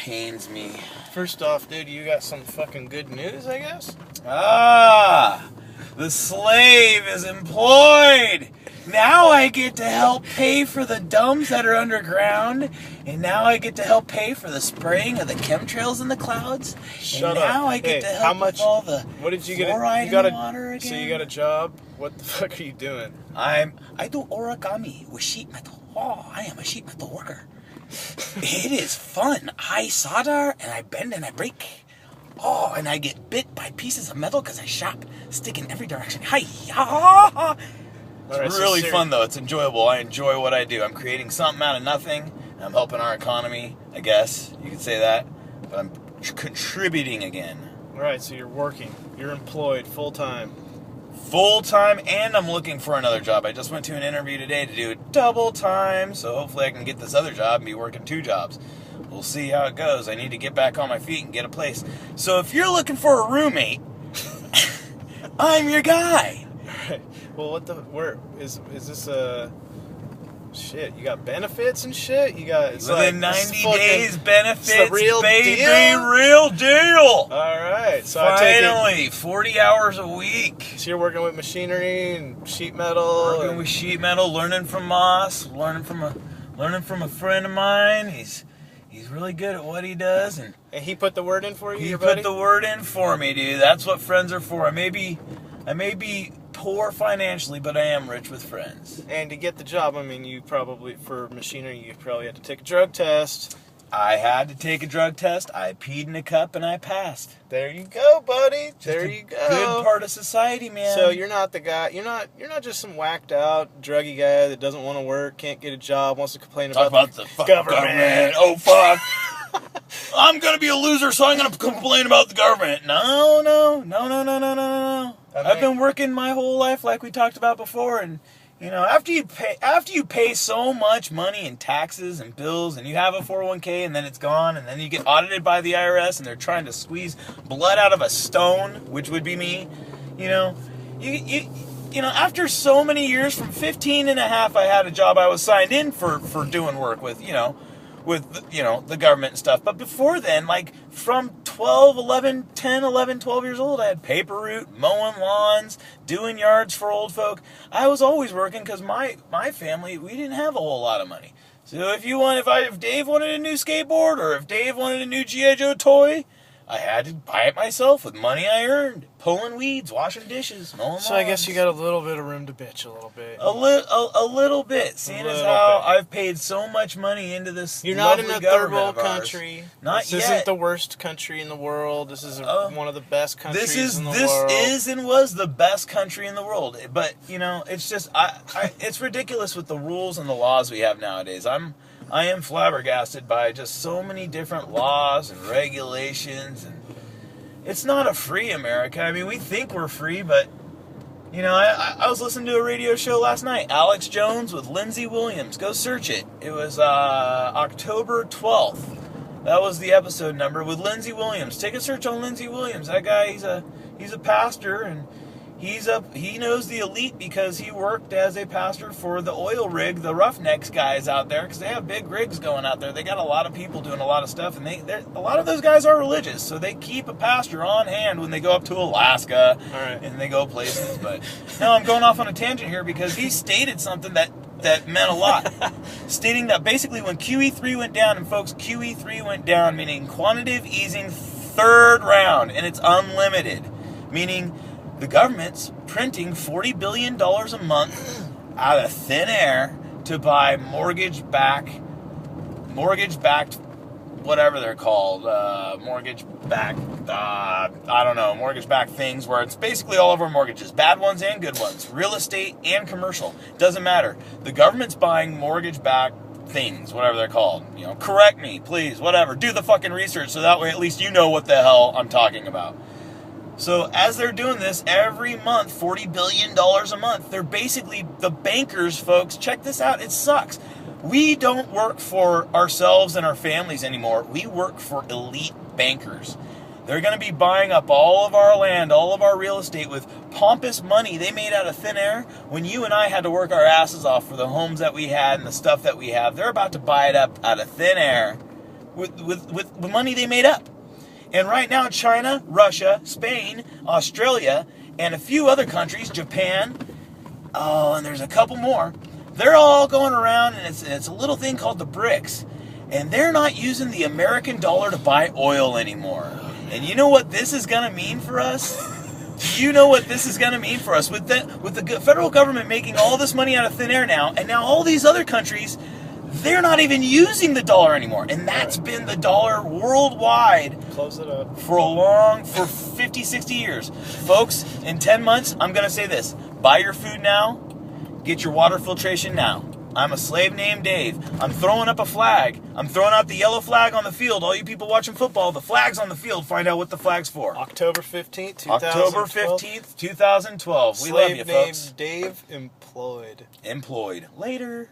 pains me. First off, dude, you got some fucking good news, I guess? The slave is employed. Now I get to help pay for the dumps that are underground, and now I get to help pay for the spraying of the chemtrails in the clouds. Shut and up. now I get to help how much, with all the what did you fluoride get? in the water again. So you got a job? What the fuck are you doing? I do origami with sheet metal. Oh, I am a sheet metal worker. It is fun. I solder and I bend and I break. Oh, and I get bit by pieces of metal because I stick in every direction. Hi-ya! It's really fun, though. It's enjoyable. I enjoy what I do. I'm creating something out of nothing. I'm helping our economy, I guess. You could say that. But I'm contributing again. All right, so you're working. You're employed full-time. Full-time, and I'm looking for another job. I just went to an interview today to do it double time, so hopefully I can get this other job and be working 2 jobs. We'll see how it goes. I need to get back on my feet and get a place. So if you're looking for a roommate, I'm your guy. All right. Well, where is this shit, you got benefits and shit? You got, it's within like 90 days benefits, the real baby, deal? real deal. All right. So finally, 40 hours a week. So you're working with machinery and sheet metal. Working with sheet metal, learning from Moss, learning from a friend of mine. He's really good at what he does, and he put the word in for you. He your put buddy? the word in for me, dude. That's what friends are for. I may be poor financially, but I am rich with friends. And to get the job, I mean, for machinery, you probably had to take a drug test. I had to take a drug test. I peed in a cup and I passed. There you go, buddy. There you go. Good part of society, man. So you're not the guy. You're not just some whacked out druggy guy that doesn't want to work, can't get a job, wants to complain about the government. Oh fuck! I'm gonna be a loser, so I'm gonna complain about the government. No. I've been working my whole life, like we talked about before, and you know, after you pay so much money in taxes and bills, and you have a 401k, and then it's gone, and then you get audited by the IRS, and they're trying to squeeze blood out of a stone, which would be me. You know, you know, after so many years, from 15 and a half, I had a job I was signed in for doing work with, the government and stuff. But before then, like from 12 years old, I had paper route, mowing lawns, doing yards for old folk. I was always working because my family, we didn't have a whole lot of money. So if Dave wanted a new skateboard, or if Dave wanted a new G.I. Joe toy, I had to buy it myself with money I earned, pulling weeds, washing dishes, mowing lawns. So I guess you got a little bit of room to bitch a little bit. A little bit, seeing as how I've paid so much money into this. You're not in a third world country. Not yet. This isn't the worst country in the world. This is one of the best countries in the world. This is and was the best country in the world. But you know, it's just it's ridiculous with the rules and the laws we have nowadays. I am flabbergasted by just so many different laws and regulations, and it's not a free America. I mean, we think we're free, but you know, I was listening to a radio show last night, Alex Jones with Lindsey Williams. Go search it. It was October 12th. That was the episode number with Lindsey Williams. Take a search on Lindsey Williams. That guy, he's a pastor, and he knows the elite because he worked as a pastor for the oil rig, the Roughnecks guys out there, because they have big rigs going out there. They got a lot of people doing a lot of stuff, and a lot of those guys are religious, so they keep a pastor on hand when they go up to Alaska and they go places. But now I'm going off on a tangent here because he stated something that meant a lot, stating that basically when QE3 went down, and folks, QE3 went down, meaning quantitative easing third round, and it's unlimited, meaning the government's printing $40 billion a month out of thin air to buy mortgage-backed, whatever they're called, mortgage-backed things, where it's basically all of our mortgages, bad ones and good ones, real estate and commercial, doesn't matter. The government's buying mortgage-backed things, whatever they're called. You know, correct me, please, whatever. Do the fucking research so that way at least you know what the hell I'm talking about. So as they're doing this every month, $40 billion a month, they're basically the bankers, folks. Check this out. It sucks. We don't work for ourselves and our families anymore. We work for elite bankers. They're going to be buying up all of our land, all of our real estate with pompous money they made out of thin air when you and I had to work our asses off for the homes that we had and the stuff that we have. They're about to buy it up out of thin air, with money they made up. And right now, China, Russia, Spain, Australia, and a few other countries, Japan, and there's a couple more, they're all going around, and it's a little thing called the BRICS. And they're not using the American dollar to buy oil anymore. And you know what this is going to mean for us? You know what this is going to mean for us? With the federal government making all this money out of thin air now, and now all these other countries, they're not even using the dollar anymore. And that's been the dollar worldwide. Close it up. For 50, 60 years. Folks, in 10 months, I'm going to say this. Buy your food now. Get your water filtration now. I'm a slave named Dave. I'm throwing up a flag. I'm throwing out the yellow flag on the field. All you people watching football, the flag's on the field. Find out what the flag's for. October 15th, 2012. October 15th, 2012. We love you, folks. Slave named Dave employed. Employed. Later.